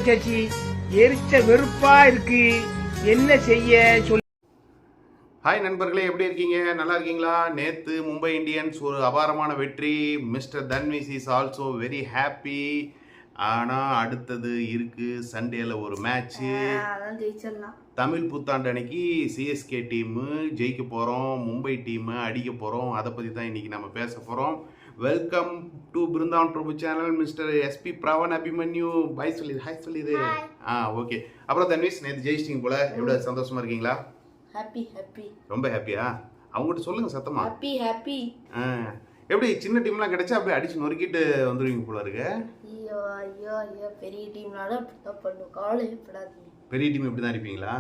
வச்சாச்சு. எரிச்ச வெறுப்பா இருக்கு. என்ன செய்ய சொல்லு. ஹாய் நண்பர்களே, எப்படி இருக்கீங்க? நல்லா இருக்கீங்களா? நேற்று மும்பை இந்தியன்ஸ் ஒரு அபாரமான வெற்றி. Mister Tanvis is also very happy. ஆனால் அடுத்தது இருக்கு சண்டேல ஒரு மேட்ச்சு. தமிழ் புத்தாண்டு அன்னைக்கு சிஎஸ்கே டீமு ஜெயிக்க போகிறோம், மும்பை டீமு அடிக்க போகிறோம். அதை பற்றி தான் இன்றைக்கி நம்ம பேச போகிறோம். Welcome to Brindavan Prabhu channel. Mister SP Pravan Abhimanyu bye சொல்லி ஹாய் சொல்லிடு. ஓகே. அப்புறம் தன்விஸ், நேற்று ஜெயிச்சிட்டிங்க போல, எவ்வளோ சந்தோஷமா இருக்கீங்களா? ஹாப்பி ரொம்ப ஹாப்பியா? அவங்ககிட்ட சொல்லுங்க சத்தமா. ஹாப்பி. எப்படி சின்ன டீம்லாம் கிடைச்சா அப்படியே அடிச்சு நொறுக்கிட்டு வந்துருவீங்க போல இருக்கு. ஐயோ பெரிய டீம்னால பண்ணும், கவலை படாதீங்க. பெரிய டீம் இப்படி தான் இருப்பீங்களா?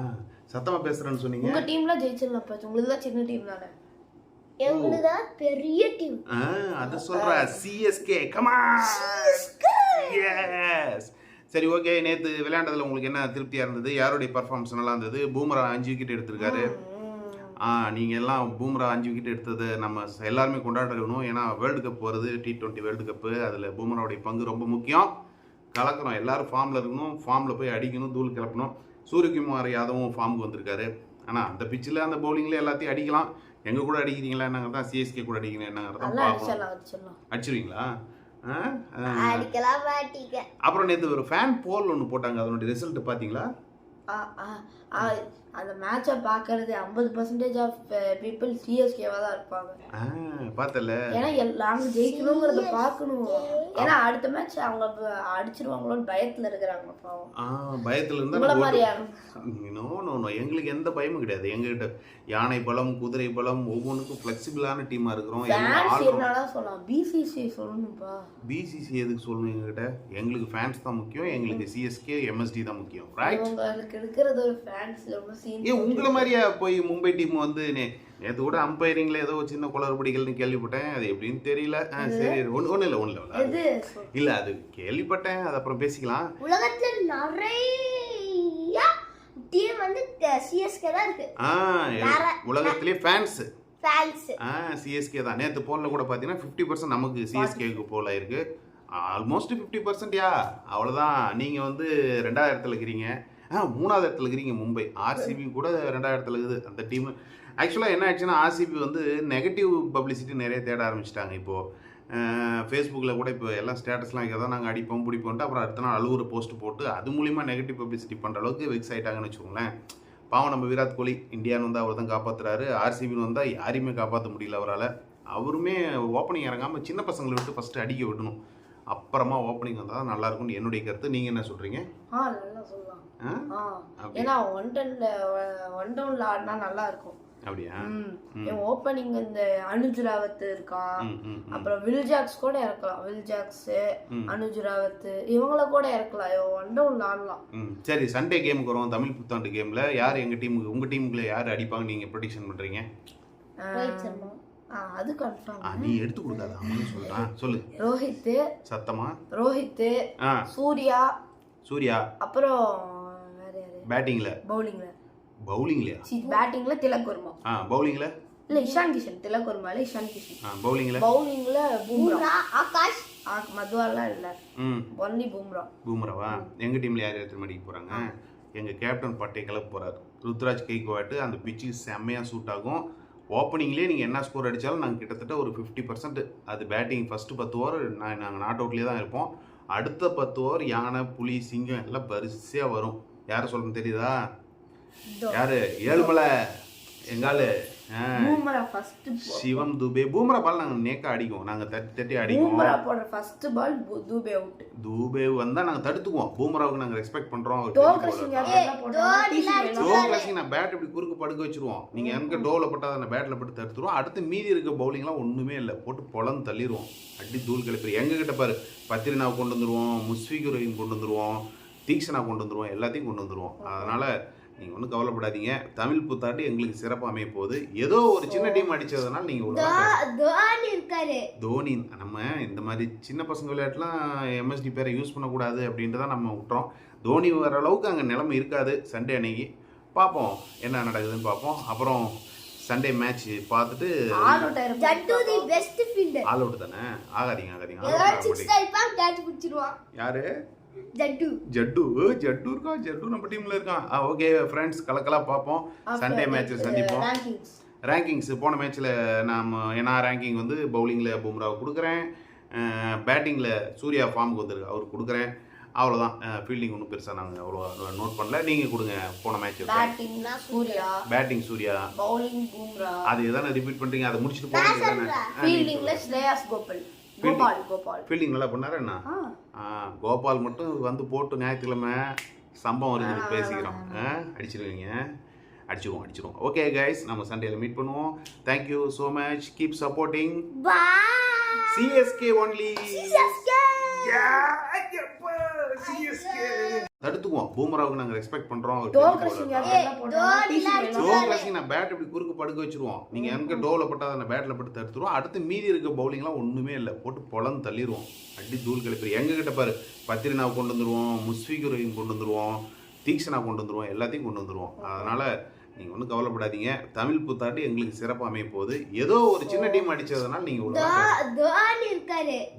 சத்தமா பேசுறேன்னு சொன்னீங்க. உங்க டீம்ல ஜெயிச்சிடலாம், உங்களுக்கு தான் சின்ன டீம்னால. எங்களுக்கு தான் பெரிய டீம். அத சொல்ற சிஎஸ்கே. Come on. எஸ். சரி, ஓகே. நேத்து விளையாண்டதுல உங்களுக்கு என்ன திருப்தியா இருந்தது? யாருடைய பெர்ஃபார்மன்ஸ் நல்லா இருந்தது? பூமரா 5 விக்கெட் எடுத்திருக்காரு. நீங்கள் எல்லாம் பூம்ரா 5 விக்கெட் எடுத்தது நம்ம எல்லாருமே கொண்டாடணும். ஏன்னா வேர்ல்டு கப் வருது, T20 வேர்ல்டு கப்பு. அதில் பூம்ராவுடைய பங்கு ரொம்ப முக்கியம். கலக்கணும், எல்லாரும் ஃபார்மில் இருக்கணும், ஃபார்மில் போய் அடிக்கணும், தூள் கிளப்பணும். சூரியகுமார் யாதவும் ஃபார்முக்கு வந்திருக்காரு. ஆனால் அந்த பிச்சில் அந்த பவுலிங்கில் எல்லாத்தையும் அடிக்கலாம். எங்கள் கூட அடிக்கிறீங்களா என்னங்க தான், சிஎஸ்கே கூட அடிக்கிறீங்களா என்னங்கிறத பார்க்கலாம். அடிச்சிருவீங்களா? அப்புறம் நேற்று ஒரு ஃபேன் போல் ஒன்று போட்டாங்க, அதனுடைய ரிசல்ட் பார்த்தீங்களா? அந்த மேட்சை பார்க்கறது 50% ஆஃப் பீப்புள் சிஎஸ்கேவா தான் இருப்பாங்க. பார்த்தல, ஏன்னா நாங்க ஜெயிக்கணும்ங்கறத பார்க்கணும். ஏன்னா அடுத்த மேட்ச் அவங்க அடிச்சிருவாங்களோன்னு பயத்துல இருக்கிறாங்க பாவம். பயத்துல இருந்தா நோ எங்களுக்கு எந்த பயமும் கிடையாது. எங்ககிட்ட யானை பலம், குதிரை பலம், ஒவ்வொன்றுக்கும் ஃபிளெக்சிபிளான டீமா இருக்கிறோம். சொல்லலாம் பிசிசி சொல்லணும்பா. பிசிசி எதுக்கு சொல்லணும்? எங்ககிட்ட எங்களுக்கு ஃபேன்ஸ் தான் முக்கியம். எங்களுக்கு சிஎஸ்கே எம்எஸ்டி தான் முக்கியம். ரைட்? உங்களுக்கு இருக்கிறது ஒரு ஃபேன்ஸ் ரொம்ப உங்களை மாதிரியா போய் மும்பை டீம் வந்து நேற்று கூட அம்பையரிங்ல ஏதோ சின்ன குளறுபடிகள்னு கேள்விப்பட்டேன். அது எப்படின்னு தெரியல. சரி, ஒன்றும் இல்லை அது கேள்விப்பட்டேன். அது அப்புறம் பேசிக்கலாம். உலகத்துல நிறைய டீம் வந்து சிஎஸ்கே தான் இருக்கு. உலகத்திலே ஃபேன்ஸ் சிஎஸ்கே தான். நேற்று போல்ல கூட பார்த்தீங்கன்னா 50% நமக்கு சிஎஸ்கேக்கு போல இருக்கு. ஆல்மோஸ்ட் 50%. அவ்வளோதான். நீங்கள் வந்து 2வது இடத்துல இருக்கிறீங்க. 3வது இடத்துல இருக்கிறீங்க மும்பை. ஆர்சிபி கூட 2வது இடத்துல இருக்குது அந்த டீம். ஆக்சுவலாக என்ன ஆயிடுச்சுன்னா, ஆர்சிபி வந்து நெகட்டிவ் பப்ளிசிட்டி நிறைய தேட ஆரம்பிச்சிட்டாங்க. இப்போது ஃபேஸ்புக்கில் கூட இப்போ எல்லாம் ஸ்டேட்டஸ்லாம் இங்கே தான் நாங்கள் அடிப்போம் பிடிப்போம்ட்டு அப்புறம் அடுத்த நாள் அழுவுற போஸ்ட் போட்டு அது மூலிமா நெகட்டிவ் பப்ளிசிட்டி பண்ணுற அளவுக்கு வெக்ஸ் ஆகிட்டாங்கன்னு வச்சுக்கோங்களேன். பாவம் நம்ம விராட் கோலி இந்தியான்னு வந்து அவர் தான் காப்பாற்றுறாரு. ஆர்சிபின்னு வந்தால் யாரையுமே காப்பாற்ற முடியல அவரால். அவருமே ஓப்பனிங் இறங்காமல் சின்ன பசங்களை விட்டு ஃபஸ்ட்டு அடிக்க விடணும், அப்புறமா ஓப்பனிங் வந்தால் தான் நல்லாயிருக்கும்னு என்னுடைய கருத்து. நீங்கள் என்ன சொல்கிறீங்க? நல்லா சொல்லலாம். ஏன்னா ஒன் டவுன்ல ஆடினா நல்லா இருக்கும். அப்படியா? ஓப்பனிங் இந்த அனுஜ் ராவத் இருக்கான், அப்புறம் வில் ஜாக்ஸ் கூட இறக்கலாம். வில் ஜாக்ஸ், அனுஜ் ராவத் இவங்கள கூட இறக்கலாம். ஒன் டவுன்ல ஆடலாம். சரி, சண்டே கேமுக்கு வரும். தமிழ் புத்தாண்டு கேம்ல யார் எங்க டீமுக்கு, உங்க டீமுக்குள்ள யார் அடிப்பாங்க நீங்க ப்ரெடிக்ஷன் பண்றீங்க? அது கன்ஃபார்ம். நீ எடுத்து கொடுக்காத, அவனே சொல்றான். சொல்லு. ரோஹித். சத்தமா? ரோஹித், சூர்யா, அப்புறம் வேற யாரு? பேட்டிங்ல. பவுலிங்ல பேட்டிங்ல திலக் வர்மா. பவுலிங்ல இல்ல இஷான் கிஷன். திலக் வர்மா இல்ல இஷான் கிஷன். பவுலிங்ல பூம்ரா, ஆகாஷ், மதுவாலாம் இல்ல. ஒன்லி பூம்ராவா? எங்க டீம்ல யார் எத்தனை மணிக்கு போறாங்க? எங்க கேப்டன் பட்டே கிளப் போறாரு. ருத்ராஜ் கெய்க்வாட். அந்த பிச்சுக்கு செம்மையா சூட் ஆகும். ஓப்பனிங்லேயே நீங்கள் என்ன ஸ்கோர் அடித்தாலும் நாங்கள் கிட்டத்தட்ட ஒரு 50% அது பேட்டிங். ஃபஸ்ட்டு 10 ஓவர் நாங்கள் நாட் அவுட்லேயே தான் இருப்போம். அடுத்த 10 ஓவர் யானை, புலி, சிங்கம் எல்லாம் வரிசையாக வரும். யாரை சொல்லணும் தெரியுதா? யாரு? ஏழுமலை எங்காலு சிவம் துபே. பூம்ரா பால் நாங்கள் நேக்கா அடிக்கும், நாங்கள் தட்டி அடிக்கும். துபே வந்தால் நாங்கள் தடுத்துக்குவோம். பூம்ராவுக்கு நாங்கள் ரெஸ்பெக்ட் பண்ணுறோம். நான் பேட் இப்படி குறுக்கு படுக்க வச்சிருவோம். நீங்கள் எங்கே டோவில் பட்டால் அந்த பேட்டில் போட்டு தடுத்துருவோம். அடுத்து மீதி இருக்க பவுலிங்லாம் ஒன்றுமே இல்லை, போட்டு பொலந்து தள்ளிடுவோம். அடி தூள் கிளப்பி எங்ககிட்ட பாரு. பத்திரினாவை கொண்டு வந்துடுவோம், முஸ்ஃபிகுர் ரஹீம் கொண்டு வந்துடுவோம், தீக்ஷனா கொண்டு வந்துடுவோம், எல்லாத்தையும் கொண்டு வந்துடுவோம். அதனால் நீங்கள் ஒன்றும் கவலைப்படாதீங்க. தமிழ் புத்தாண்டு எங்களுக்கு சிறப்பு அமைய போகுது. ஏதோ ஒரு சின்ன டீம் அடிச்சதுனால நீங்கள் தோனி நம்ம இந்த மாதிரி சின்ன பசங்க விளையாட்டுலாம் எம்எஸ்டி பேரை யூஸ் பண்ணக்கூடாது அப்படின்ட்டு தான் நம்ம விட்டுறோம். தோனி வர அளவுக்கு அங்கே நிலைமை இருக்காது. சண்டே அன்னைக்கு பார்ப்போம் என்ன நடக்குதுன்னு பார்ப்போம். அப்புறம் சண்டே மேட்ச் பார்த்துட்டு ஆல் அவுட் தானே? ஆகாதீங்க. யாரு ஜட்டு ஜட்டு ஜட்டு இருக்கா, ஜட்டு நம்ம டீம்ல இருக்கான். ஓகே ஃப்ரெண்ட்ஸ், கலக்கலா பார்ப்போம். சண்டே மேட்ச் சந்திப்போம். ரேங்கிங்ஸ் போன மேட்ச்சில் நான் ரேங்கிங் வந்து பவுலிங்கில் பும்ராவை கொடுக்குறேன், பேட்டிங்கில் சூர்யா ஃபார்முக்கு வந்துருக்கு அவருக்கு கொடுக்குறேன். அவ்வளோதான். ஃபீல்டிங் ஒன்றும் பெருசாக நாங்கள் அவ்வளோ நோட் பண்ணல. நீங்கள் கொடுங்க. போன match batting Surya, bowling Bumrah. அது எதானே ரிப்பீட் பண்ணுறீங்க, அதை முடிச்சுட்டு போகிறீங்க. ஃபீல்டிங்ல ஸ்ரேயாஸ் கோபால். ஃபீல்டிங் நல்லா பண்ணாரு என்ன? கோபால் மட்டும் வந்து போட்டு ஞாயிற்றுக்கிழமை சம்பவம் இருக்குது பேசிக்கிறோம். அடிச்சிருவீங்க, அடிச்சிருவோம். ஓகே கைஸ், நம்ம சண்டேல மீட் பண்ணுவோம். Thank you so much. Keep supporting. CSK only. தடுத்துக்குவோம். பூமராவுக்கு நாங்கள் ரெஸ்பெக்ட் பண்ணுறோம். நான் பேட் இப்படி குறுக்கு படுக்க வச்சிருவோம். நீங்கள் எங்கே டோவில் பட்டால் அந்த பேட்டில் பட்டு தடுத்துருவோம். அடுத்து மீதி இருக்க பவுலிங்லாம் ஒன்றுமே இல்லை, போட்டு பொலந்து தள்ளிடுவோம். அடி தூள் கிளப்பி எங்ககிட்ட பாரு. பத்திரினாவை கொண்டு வந்துடுவோம், முஸ்ஃபிகுர் கொண்டு வந்துடுவோம், தீக்ஷனா கொண்டு வந்துடுவோம், எல்லாத்தையும் கொண்டு வந்துடுவோம். அதனால் நீங்கள் ஒன்றும் கவலைப்படாதீங்க. தமிழ் புத்தாண்டு எங்களுக்கு சிறப்பாக அமைய போகுது. ஏதோ ஒரு சின்ன டீம் அடிச்சதுனால நீங்கள்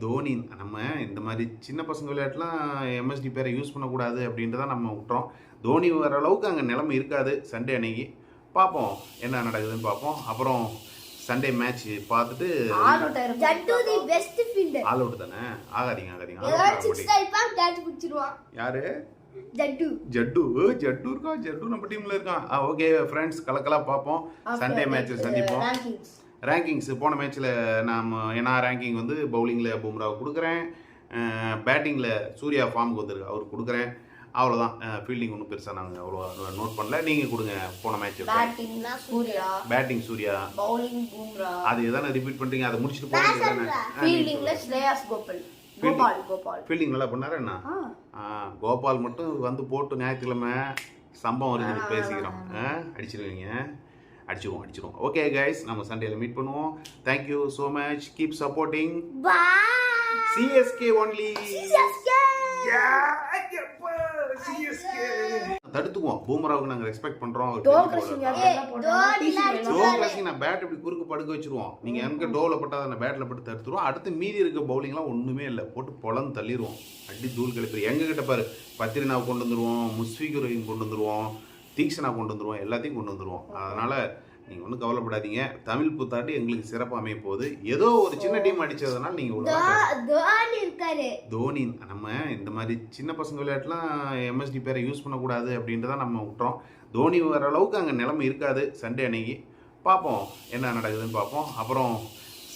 தோனி நம்ம இந்த மாதிரி சின்ன பசங்க விளையாட்டுலாம் எம்எஸ்டி பேரை யூஸ் பண்ணக்கூடாது அப்படின்ட்டு தான் நம்ம விட்டுறோம். தோனி வர அளவுக்கு அங்கே நிலைமை இருக்காது. சண்டே அன்னைக்கு பார்ப்போம் என்ன நடக்குதுன்னு பார்ப்போம். அப்புறம் சண்டே மேட்ச் பார்த்துட்டு ஆல் அவுட் தானே. ஆகாதீங்க. யாரு? ஜட்டு இருக்கா, ஜட்டு நம்ம டீம்ல இருக்கான். ஓகே ஃப்ரெண்ட்ஸ், கலக்கலா பார்ப்போம். சண்டே மேட்ச் சந்திப்போம். ரேங்கிங்ஸ் போன மேட்ச்சில் நான் ரேங்கிங் வந்து பவுலிங்கில் பும்ராவை கொடுக்குறேன், பேட்டிங்கில் சூர்யா ஃபார்முக்கு வந்துருக்கு அவருக்கு கொடுக்குறேன். அவ்வளோதான். ஃபீல்டிங் ஒன்றும் பெருசாக நாங்கள் அவ்வளோ நோட் பண்ணல. நீங்கள் கொடுங்க. போன match batting Surya, bowling Bumrah. அது எதானே ரிப்பீட் பண்ணுறீங்க, அதை முடிச்சுட்டு போகிறீங்க. ஃபீல்டிங்ல ஸ்ரேயாஸ் கோபால். ஃபீல்டிங் நல்லா பண்ணாரு என்ன? கோபால் மட்டும் வந்து போட்டு ஞாயிற்றுக்கிழமை சம்பவம் இருக்குது பேசிக்கிறோம். அடிச்சிருவீங்க, அடிச்சிருவோம். ஓகே கைஸ், நம்ம சண்டேல மீட் பண்ணுவோம். Thank you so much. Keep supporting. CSK only. தடுத்துக்குவோம். பூமராவுக்கு நாங்கள் ரெஸ்பெக்ட் பண்ணுறோம். நான் பேட் இப்படி குறுக்கு படுக்க வச்சிருவோம். நீங்கள் எங்கே டோவில் பட்டால் அந்த பேட்டில் பட்டு தடுத்துருவோம். அடுத்து மீதி இருக்க பவுலிங்லாம் ஒன்றுமே இல்லை, போட்டு பொலந்து தள்ளிடுவோம். அடி தூள் கிளப்பி எங்ககிட்ட பாரு. பத்திரினாவை கொண்டு வந்துடுவோம், முஸ்ஃபிகுர் கொண்டு வந்துடுவோம், தீக்ஷனா கொண்டு வந்துடுவோம், எல்லாத்தையும் கொண்டு வந்துடுவோம். அதனால் நீங்கள் ஒன்றும் கவலைப்படாதீங்க. தமிழ் புத்தாண்டு எங்களுக்கு சிறப்பாக அமைய போகுது. ஏதோ ஒரு சின்ன டீம் அடிச்சதுனால நீங்கள் தோனி நம்ம இந்த மாதிரி சின்ன பசங்க விளையாட்டுலாம் எம்எஸ்டி பேரை யூஸ் பண்ணக்கூடாது அப்படின்ட்டு தான் நம்ம விட்டுறோம். தோனி வர அளவுக்கு அங்கே நிலைமை இருக்காது. சண்டே அன்னைக்கு பார்ப்போம் என்ன நடக்குதுன்னு பார்ப்போம். அப்புறம்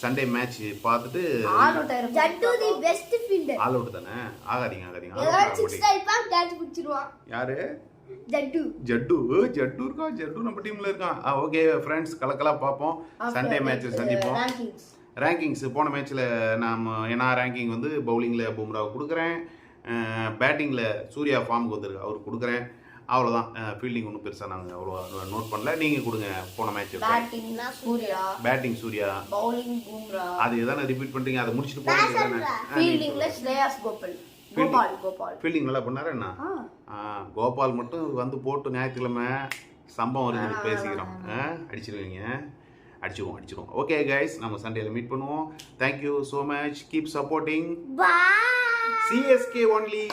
சண்டே மேட்ச் பார்த்துட்டு ஆல் அவுட் தானே. ஆகாதீங்க. யாரு? ஜட்டு இருக்கா, ஜட்டு நம்ம டீம்ல இருக்கான். ஓகே ஃப்ரெண்ட்ஸ், கலக்கலா பார்ப்போம். சண்டே மேட்ச் சந்திப்போம். ரேங்கிங்ஸ் போன மேட்ச்சில் நான் ரேங்கிங் வந்து பவுலிங்கில் பும்ராவை கொடுக்குறேன், பேட்டிங்கில் சூர்யா ஃபார்முக்கு வந்துருக்கு அவருக்கு கொடுக்குறேன். அவ்வளோதான். ஃபீல்டிங் ஒன்றும் பெருசாக நாங்கள் அவ்வளோ நோட் பண்ணல. நீங்கள் கொடுங்க. போன match batting Surya, bowling Bumrah. அது எதானே ரிப்பீட் பண்ணுறீங்க, அதை முடிச்சுட்டு போகிறீங்க. ஃபீல்டிங்ல ஸ்ரேயாஸ் கோபால். ஃபீல்டிங் நல்லா பண்ணாரு என்ன? கோபால் மட்டும் வந்து போட்டு ஞாயிற்றுக்கிழமை சம்பவம் இருக்குது பேசிக்கிறோம். அடிச்சிருவீங்க, அடிச்சிருவோம். ஓகே கைஸ், நம்ம சண்டேல மீட் பண்ணுவோம். Thank you so much. Keep supporting. CSK only.